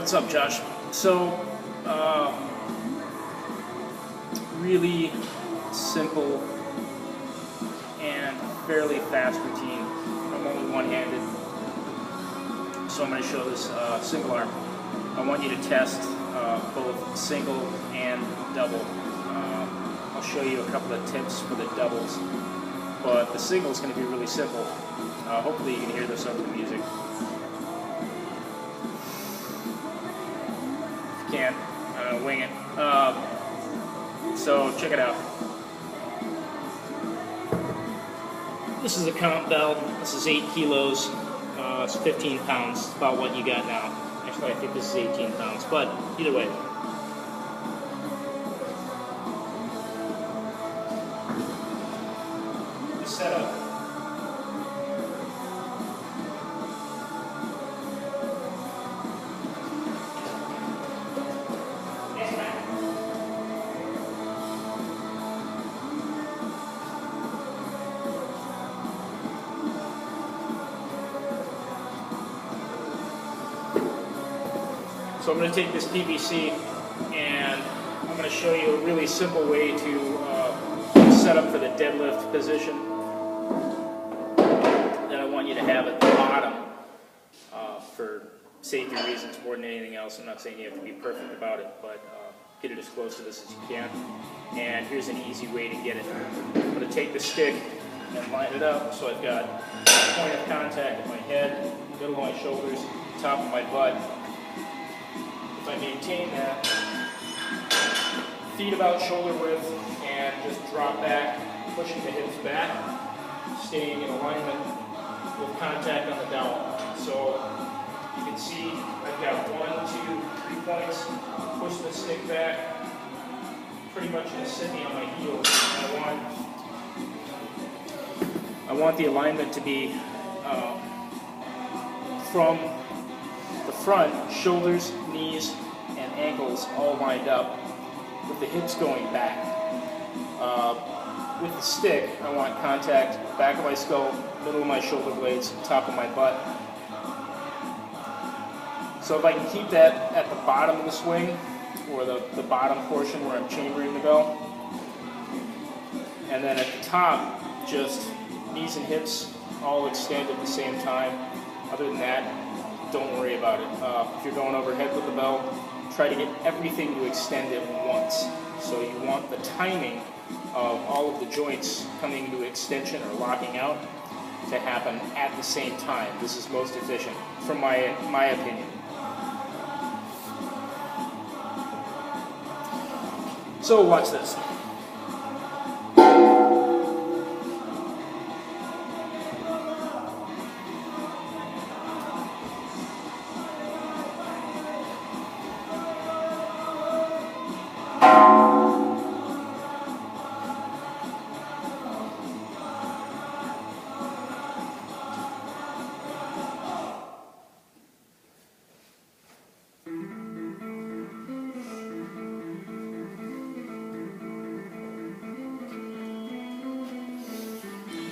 What's up, Josh? So, really simple and fairly fast routine. I'm only one-handed, so I'm going to show this single arm. I want you to test both single and double. I'll show you a couple of tips for the doubles, but the single is going to be really simple. Hopefully you can hear this over the music. If you can't, wing it. So check it out. This is a count bell. This is 8 kilos. It's 15 pounds. It's about what you got now. Actually, I think this is 18 pounds, but either way. The setup. So I'm going to take this PVC and I'm going to show you a really simple way to set up for the deadlift position that I want you to have at the bottom for safety reasons more than anything else. I'm not saying you have to be perfect about it, but get it as close to this as you can. And here's an easy way to get it. I'm going to take the stick and line it up so I've got a point of contact at my head, middle of my shoulders, top of my butt. If I maintain that, feet about shoulder width, and just drop back, pushing the hips back, staying in alignment with contact on the dowel. So you can see I've got 1, 2, 3 points, push the stick back, pretty much going to sit me on my heels. I want the alignment to be from the front, shoulders, knees, and ankles all lined up, with the hips going back. With the stick, I want contact back of my skull, middle of my shoulder blades, top of my butt. So if I can keep that at the bottom of the swing, or the bottom portion where I'm chambering the bell, and then at the top, just knees and hips all extend at the same time. Other than that, don't worry about it. If you're going overhead with the bell, try to get everything to extend at once. So you want the timing of all of the joints coming into extension or locking out to happen at the same time. This is most efficient, from my opinion. So watch this.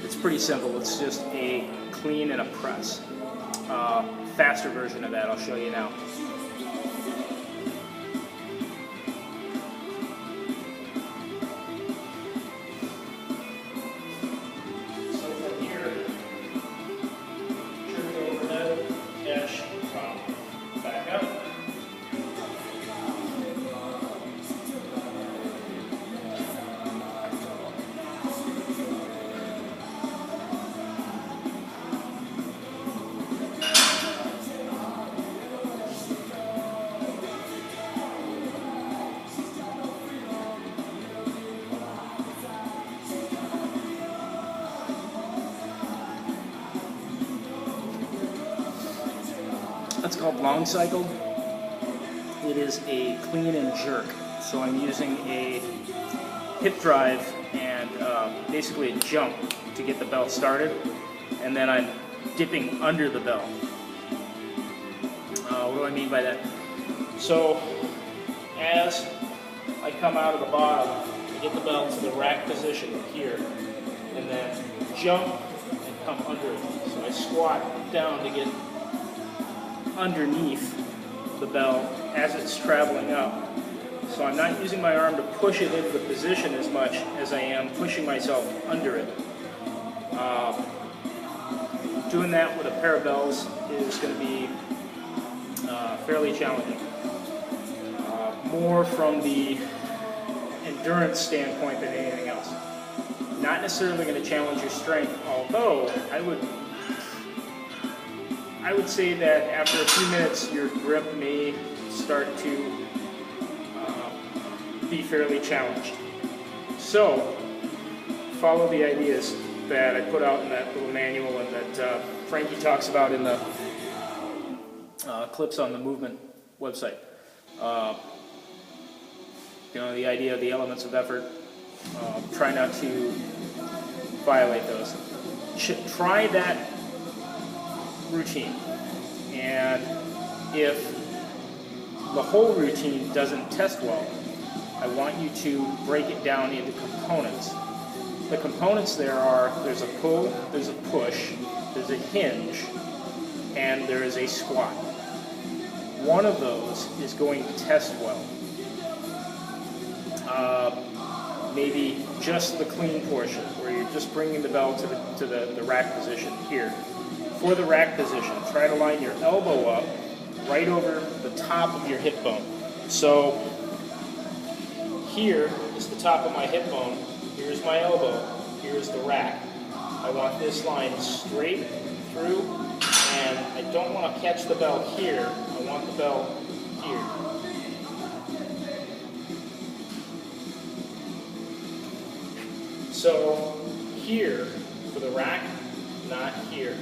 It's pretty simple. It's just a clean and a press. Faster version of that I'll show you now. So from here, trigger overhead, dash, drop, back up. That's called long cycle. It is a clean and jerk. So I'm using a hip drive and basically a jump to get the bell started, and then I'm dipping under the bell. What do I mean by that? So as I come out of the bottom, I get the bell to the rack position here, and then jump and come under it. So I squat down to get underneath the bell as it's traveling up. So I'm not using my arm to push it into the position as much as I am pushing myself under it. Doing that with a pair of bells is going to be fairly challenging. More from the endurance standpoint than anything else. Not necessarily going to challenge your strength, although I would say that after a few minutes your grip may start to be fairly challenged. So follow the ideas that I put out in that little manual and that Frankie talks about in the clips on the movement website. You know, the idea of the elements of effort. Try not to violate those. Try that routine, and if the whole routine doesn't test well, I want you to break it down into components. The components there's a pull, there's a push, there's a hinge, and there is a squat. One of those is going to test well. Maybe just the clean portion, where you're just bringing the bell to the rack position here. For the rack position, try to line your elbow up right over the top of your hip bone. So here is the top of my hip bone, here's my elbow, here's the rack. I want this line straight through, and I don't want to catch the bell here, I want the bell here. So here, for the rack, not here.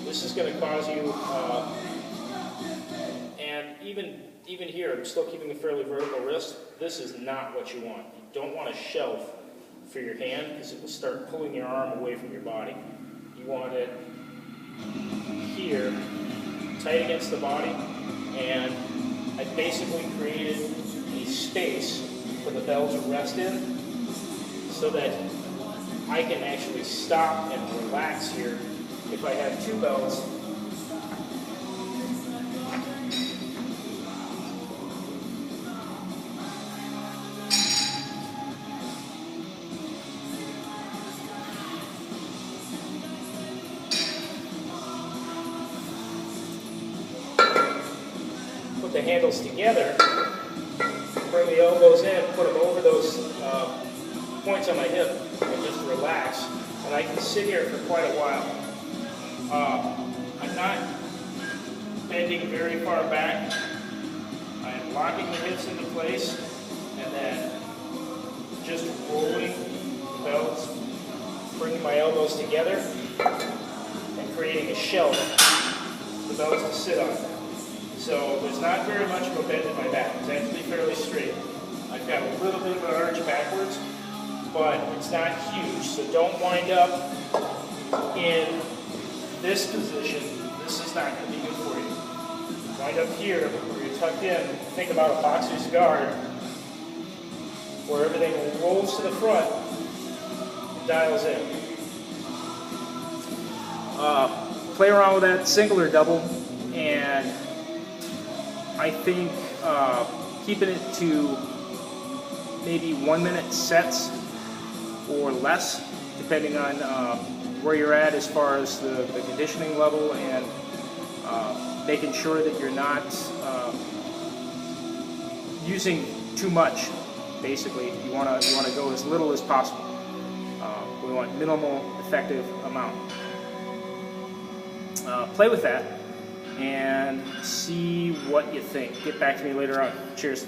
This is going to cause you, and even here, I'm still keeping a fairly vertical wrist. This is not what you want. You don't want a shelf for your hand because it will start pulling your arm away from your body. You want it here, tight against the body, and I basically created a space for the bell to rest in so that I can actually stop and relax here. If I have two bells, put the handles together, bring the elbows in, put them over those points on my hip, and just relax. And I can sit here for quite a while. I'm not bending very far back. I'm locking the hips into place, and then just rolling the bells, bringing my elbows together, and creating a shelf for the bells to sit on. So there's not very much of a bend in my back. It's actually fairly straight. I've got a little bit of an arch backwards, but it's not huge. So don't wind up in this position. This is not going to be good for you. Wind up here where you're tucked in. Think about a boxer's guard where everything rolls to the front and dials in. Play around with that single or double, and I think keeping it to maybe 1 minute sets or less, depending on where you're at as far as the conditioning level, and making sure that you're not using too much. Basically, you want to go as little as possible. We want minimal effective amount. Play with that and see what you think. Get back to me later on. Cheers.